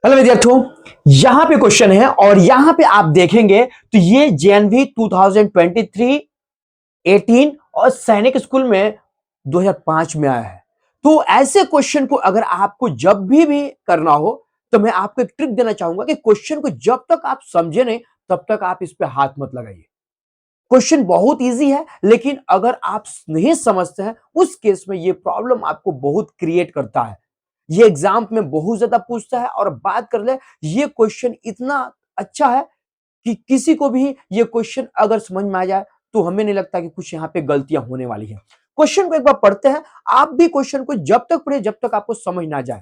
Hello विद्यार्थियों, यहां पे क्वेश्चन है और यहां पे आप देखेंगे तो ये जेएनवी 2023 18 और सैनिक स्कूल में 2005 में आया है। तो ऐसे क्वेश्चन को अगर आपको जब भी करना हो तो मैं आपको एक ट्रिक देना चाहूंगा कि क्वेश्चन को जब तक आप समझे नहीं तब तक आप इस पे हाथ मत लगाइए। क्वेश्चन बहुत इजी है, लेकिन अगर आप नहीं समझते हैं उस केस में ये प्रॉब्लम आपको बहुत क्रिएट करता है। ये एग्जाम में बहुत ज्यादा पूछता है और बात कर ले, ये क्वेश्चन इतना अच्छा है कि किसी को भी ये क्वेश्चन अगर समझ में आ जाए तो हमें नहीं लगता कि कुछ यहाँ पे गलतियां होने वाली है। क्वेश्चन को एक बार पढ़ते हैं। आप भी क्वेश्चन को जब तक पढ़े जब तक आपको समझ ना जाए।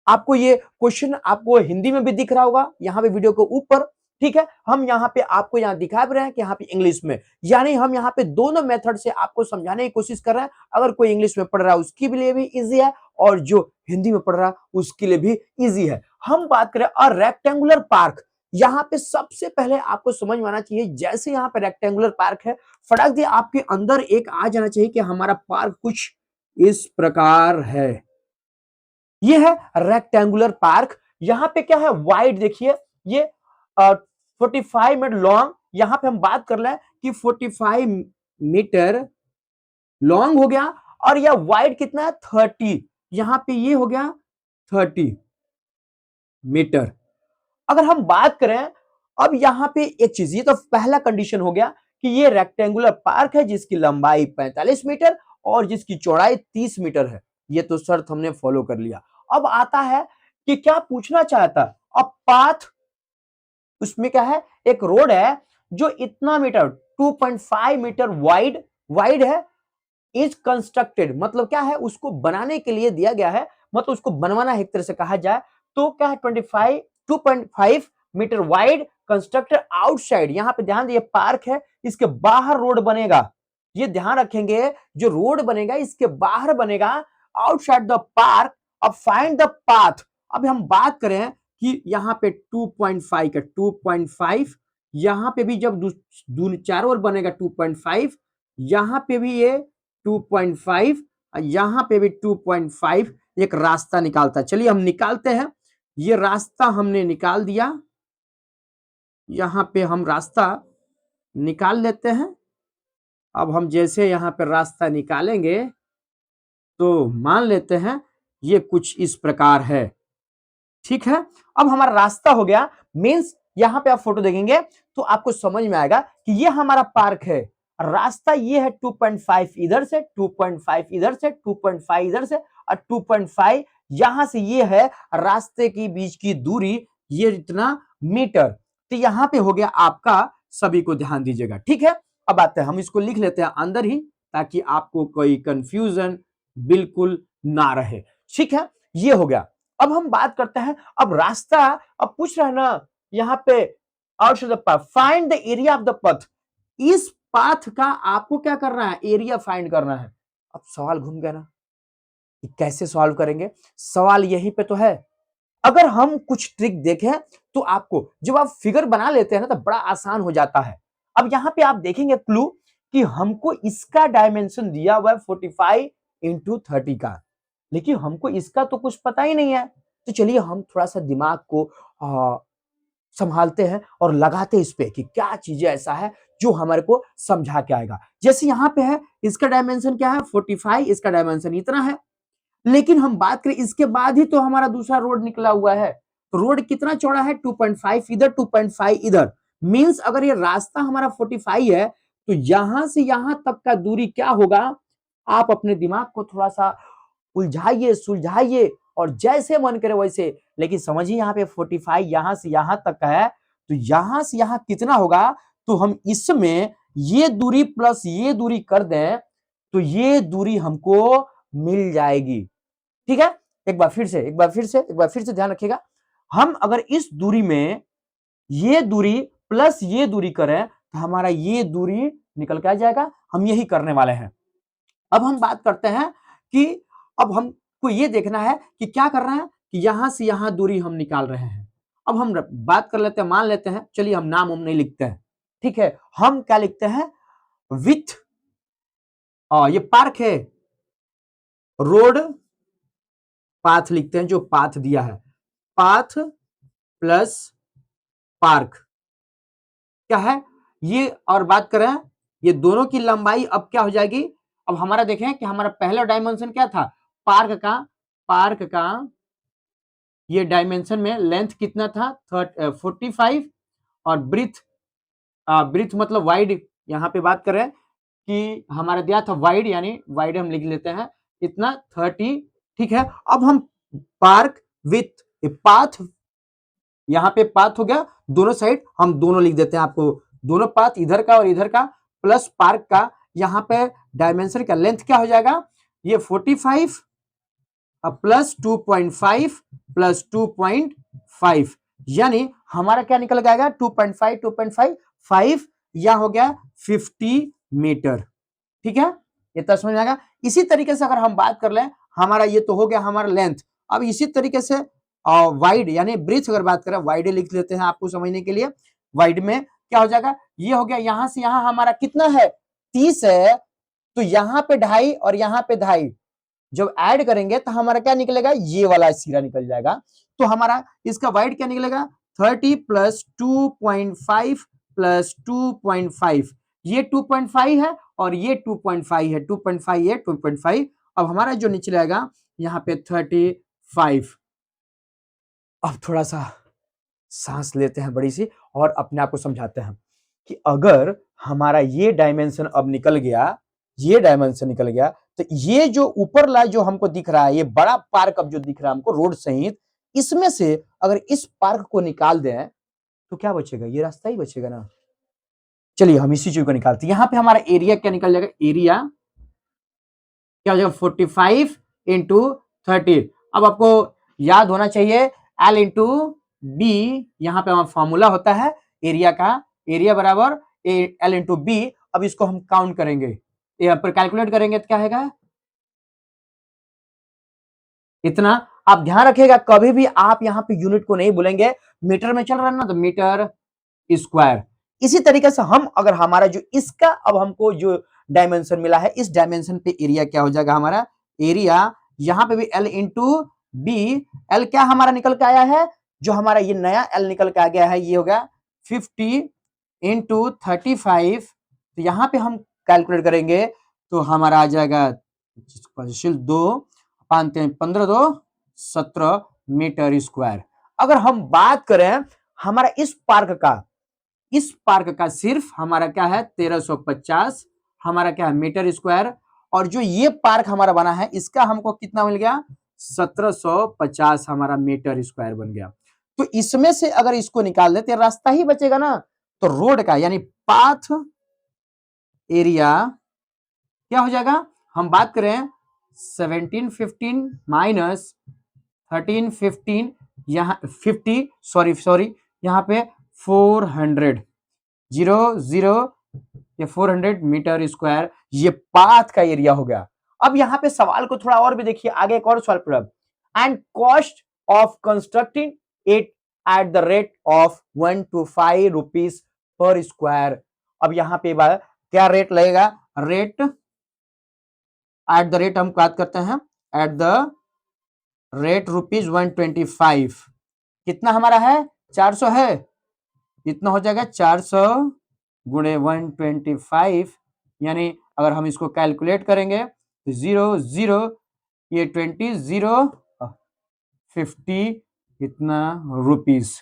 आपको ये क्वेश्चन आपको हिंदी में भी दिख रहा होगा यहाँ पे वीडियो के ऊपर। ठीक है, हम यहाँ पे आपको यहाँ दिखा भी रहे हैं कि यहाँ पे इंग्लिश में, यानी हम यहाँ पे दोनों मेथड से आपको समझाने की कोशिश कर रहे हैं। अगर कोई इंग्लिश में पढ़ रहा है उसके लिए भी इजी है और जो हिंदी में पढ़ रहा है उसके लिए भी इजी है। हम बात करें और रेक्टेंगुलर पार्क, यहाँ पे सबसे पहले आपको समझ में आना चाहिए, जैसे यहाँ पे रेक्टेंगुलर पार्क है, फटाक से आपके अंदर एक आ जाना चाहिए कि हमारा पार्क कुछ इस प्रकार है। ये है रेक्टेंगुलर पार्क। यहां पे क्या है, वाइड देखिए, ये 45 मीटर लॉन्ग। यहां पे हम बात कर रहे हैं कि 45 मीटर लॉन्ग हो गया और यह वाइड कितना है 30। यहां पे ये हो गया 30 मीटर। अगर हम बात करें अब यहां पे एक चीज, ये तो पहला कंडीशन हो गया कि ये रेक्टेंगुलर पार्क है जिसकी लंबाई 45 मीटर और जिसकी चौड़ाई 30 मीटर है। ये तो शर्त हमने फॉलो कर लिया। अब आता है कि क्या पूछना चाहता, अब पाथ, उसमें क्या है, एक रोड है जो इतना मीटर 2.5 मीटर वाइड वाइड है, इज कंस्ट्रक्टेड, मतलब क्या है, उसको बनाने के लिए दिया गया है, मतलब उसको बनवाना है एक तरह से कहा जाए तो क्या है, 2.5 मीटर वाइड कंस्ट्रक्टेड आउटसाइड। यहां पे ध्यान दिए पार्क है, इसके बाहर रोड बनेगा, ये ध्यान रखेंगे, जो रोड बनेगा इसके बाहर बनेगा, आउटसाइड द पार्क। अब फाइंड द पाथ। अब हम बात करें कि यहां पे 2.5 का 2.5, यहां पे भी जब चारों ओर बनेगा 2.5, यहां पे भी ये 2.5, यहां पे भी 2.5, एक रास्ता निकालता है। चलिए हम निकालते हैं, ये रास्ता हमने निकाल दिया, यहां पे हम रास्ता निकाल लेते हैं। अब हम जैसे यहां पे रास्ता निकालेंगे तो मान लेते हैं ये कुछ इस प्रकार है। ठीक है, अब हमारा रास्ता हो गया, मींस यहां पे आप फोटो देखेंगे तो आपको समझ में आएगा कि ये हमारा पार्क है। रास्ता ये है 2.5 इधर से, 2.5 इधर से, 2.5 इधर से और 2.5 यहां से। ये है रास्ते के बीच की दूरी, ये इतना मीटर। तो यहां पे हो गया आपका, सभी को ध्यान दीजिएगा। ठीक है, अब आते हैं, हम इसको लिख लेते हैं अंदर ही ताकि आपको कोई कंफ्यूजन बिल्कुल ना रहे। ठीक है, ये हो गया। अब हम बात करते हैं, अब रास्ता, अब पूछ रहा है ना यहां पे, outside the path find the area of the path. इस पाथ का आपको क्या करना है, एरिया फाइंड करना है। अब सवाल घूम गया ना कि कैसे सॉल्व करेंगे, सवाल यहीं पे तो है। अगर हम कुछ ट्रिक देखें तो आपको, जब आप फिगर बना लेते हैं ना तो बड़ा आसान हो जाता है। अब यहां पे आप देखेंगे क्लू कि हमको इसका डायमेंशन दिया हुआ है 45 × 30 का, लेकिन हमको इसका तो कुछ पता ही नहीं है। तो चलिए हम थोड़ा सा दिमाग को संभालते हैं और लगाते हैं इस पे कि क्या चीजें ऐसा है जो हमारे को समझा के आएगा। जैसे यहां पे है, इसका डायमेंशन क्या है 45, इसका डायमेंशन इतना है, लेकिन हम बात करें इसके बाद ही तो हमारा दूसरा रोड निकला हुआ है। तो रोड कितना चौड़ा है 2.5 इधर, 2.5 इधर, मींस अगर ये रास्ता हमारा 45 है तो यहां से यहां तक का दूरी क्या होगा। आप अपने दिमाग को थोड़ा सा उलझाइए, सुलझाइए और जैसे मन करे वैसे, लेकिन समझिए यहाँ पे 45 यहां से यहां तक का है, तो यहां से यहां कितना होगा। तो हम इसमें ये दूरी प्लस ये दूरी कर दें तो ये दूरी हमको मिल जाएगी। ठीक है, एक बार फिर से ध्यान रखिएगा। हम अगर इस दूरी में ये दूरी प्लस ये दूरी करें तो हमारा ये दूरी निकल के आ जाएगा। हम यही करने वाले हैं। अब हम बात करते हैं कि अब हमको ये देखना है कि क्या कर रहे हैं, कि यहां से यहां दूरी हम निकाल रहे हैं। अब हम बात कर लेते हैं, मान लेते हैं, चलिए हम नाम हम नहीं लिखते हैं। ठीक है, हम क्या लिखते हैं, विथ, ये पार्क है, रोड, पाथ लिखते हैं, जो पाथ दिया है, पाथ प्लस पार्क क्या है ये, और बात करें ये दोनों की लंबाई अब क्या हो जाएगी। अब हमारा देखें कि हमारा पहला डायमेंशन क्या था, पार्क का ये डायमेंशन में लेंथ कितना था 45, और ब्रिथ मतलब वाइड, यहाँ पे बात करें कि हमारा दिया था वाइड, यानी वाइड हम लिख लेते हैं इतना 30। ठीक है, अब हम पार्क विथ पाथ, यहाँ पे पाथ हो गया, दोनों साइड हम दोनों लिख देते हैं, आपको दोनों पाथ इधर का और इधर का प्लस पार्क का, यहाँ पे डायमेंशन का लेंथ क्या हो जाएगा, ये 45 प्लस 2.5 प्लस 2.5, यानी हमारा क्या निकल जाएगा 2.5 या हो गया 50 मीटर। ठीक है, ये तो समझ में आएगा। इसी तरीके से अगर हम बात कर लें, हमारा ये तो हो गया हमारा लेंथ। अब इसी तरीके से वाइड यानी ब्रीथ अगर बात करें, वाइड लिख लेते हैं आपको समझने के लिए। वाइड में क्या हो जाएगा, ये हो गया यहां से यहां हमारा कितना है 30 है, तो यहां पे 2.5 और यहां पे 2.5 जब ऐड करेंगे तो हमारा क्या निकलेगा, ये वाला सिरा निकल जाएगा। तो हमारा इसका वाइड क्या निकलेगा 30 प्लस 2.5 प्लस 2.5, ये 2.5 है और ये 2.5 है, 2.5 ये 2.5। अब हमारा जो नीचे आएगा यहाँ पे 35। अब थोड़ा सा सांस लेते हैं बड़ी सी और अपने आप को समझाते हैं कि अगर हमारा ये डायमेंशन अब निकल गया, ये डायमेंशन निकल गया, तो ये जो ऊपर ला जो हमको दिख रहा है, ये बड़ा पार्क अब जो दिख रहा है हमको रोड सहित, इसमें से अगर इस पार्क को निकाल दें तो क्या बचेगा, ये रास्ता ही बचेगा ना। चलिए हम इसी चीज को निकालते हैं। यहां पे हमारा एरिया क्या निकल जाएगा, एरिया क्या हो जाएगा 45 इंटू 30। अब आपको याद होना चाहिए एल इंटू बी, यहां पे हमारा फॉर्मूला होता है एरिया का, एरिया बराबर एल इंटू बी। अब इसको हम काउंट करेंगे, यहाँ पर कैलकुलेट करेंगे तो क्या है इतना। आप ध्यान रखिएगा कभी भी आप यहाँ पे यूनिट को नहीं भूलेंगे, मीटर में चल रहा है ना तो मीटर स्क्वायर। इसी तरीके से हम अगर हमारा जो इसका अब हमको जो डायमेंशन मिला है, इस डायमेंशन पे एरिया क्या हो जाएगा हमारा, एरिया यहां पे भी एल इंटू बी। एल क्या हमारा निकल के आया है, जो हमारा ये नया एल निकल के आ गया है, ये होगा 50 इंटू 35। तो यहां पे हम कैलकुलेट करेंगे तो हमारा आ जाएगा 2 5 15 2 17 मीटर स्क्वायर। अगर हम बात करें हमारा इस पार्क का सिर्फ हमारा क्या है 1350 हमारा क्या है मीटर स्क्वायर, और जो ये पार्क हमारा बना है इसका हमको कितना मिल गया 1750 हमारा मीटर स्क्वायर बन गया। तो इसमें से अगर इसको निकाल देते रास्ता ही बचेगा ना, तो रोड का यानी पाथ एरिया क्या हो जाएगा, हम बात करें 1715 माइनस 1315, यहाँ 50 सॉरी यहाँ पे 400 0 ये 400 मीटर स्क्वायर ये पाथ का एरिया हो गया। अब यहाँ पे सवाल को थोड़ा और भी देखिए, आगे एक और सवाल पूरा, and cost of constructing it at the rate of 1 to 5 rupees per square. अब यहाँ पे क्या रेट लगेगा, रेट एट द रेट हम बात करते हैं एट द रेट रुपीज 125, कितना हमारा है 400 है, इतना हो जाएगा 400 गुणे 125, यानी अगर हम इसको कैलकुलेट करेंगे तो 0 ये 20 0 50 इतना रुपीस।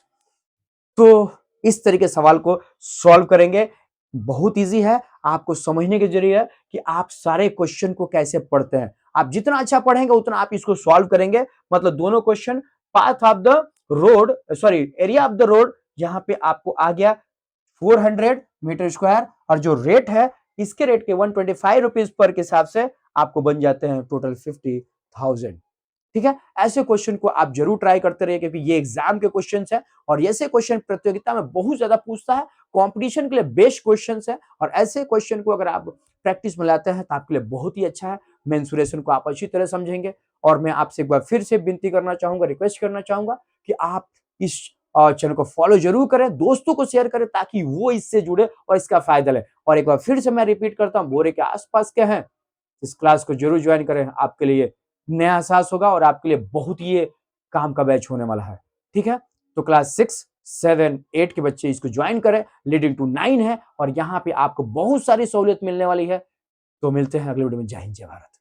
तो इस तरीके सवाल को सॉल्व करेंगे, बहुत इजी है, आपको समझने की जरूरत है कि आप सारे क्वेश्चन को कैसे पढ़ते हैं। आप जितना अच्छा पढ़ेंगे उतना आप इसको सॉल्व करेंगे। मतलब दोनों question, path of the road sorry area of the road यहां पे आपको आ गया 400 मीटर स्क्वायर, और जो रेट है इसके रेट के 125 रुपीज पर के हिसाब से आपको बन जाते हैं टोटल 50,000। ठीक है, ऐसे क्वेश्चन को आप जरूर ट्राई करते रहिए क्योंकि ये एग्जाम के क्वेश्चंस है और ऐसे क्वेश्चन प्रतियोगिता में बहुत ज्यादा पूछता है, कंपटीशन के लिए बेस्ट क्वेश्चंस है, और ऐसे क्वेश्चन को अगर आप प्रैक्टिस में लाते हैं तो आपके लिए बहुत ही अच्छा है। मेंसुरेशन को आप अच्छी तरह समझेंगे, और मैं आपसे एक बार फिर से विनती करना चाहूंगा, रिक्वेस्ट करना चाहूंगा कि आप इस चैनल को फॉलो जरूर करें, दोस्तों को शेयर करें ताकि वो इससे जुड़े और इसका फायदा ले। और एक बार फिर से मैं रिपीट करता हूँ, बोरे के आसपास के हैं इस क्लास को जरूर ज्वाइन करें, आपके लिए नया एहसास होगा और आपके लिए बहुत ही काम का बैच होने वाला है। ठीक है, तो क्लास 6, 7, 8 के बच्चे इसको ज्वाइन करें, लीडिंग टू 9 है और यहाँ पे आपको बहुत सारी सहूलियत मिलने वाली है। तो मिलते हैं अगले वीडियो में। जय हिंद, जय भारत।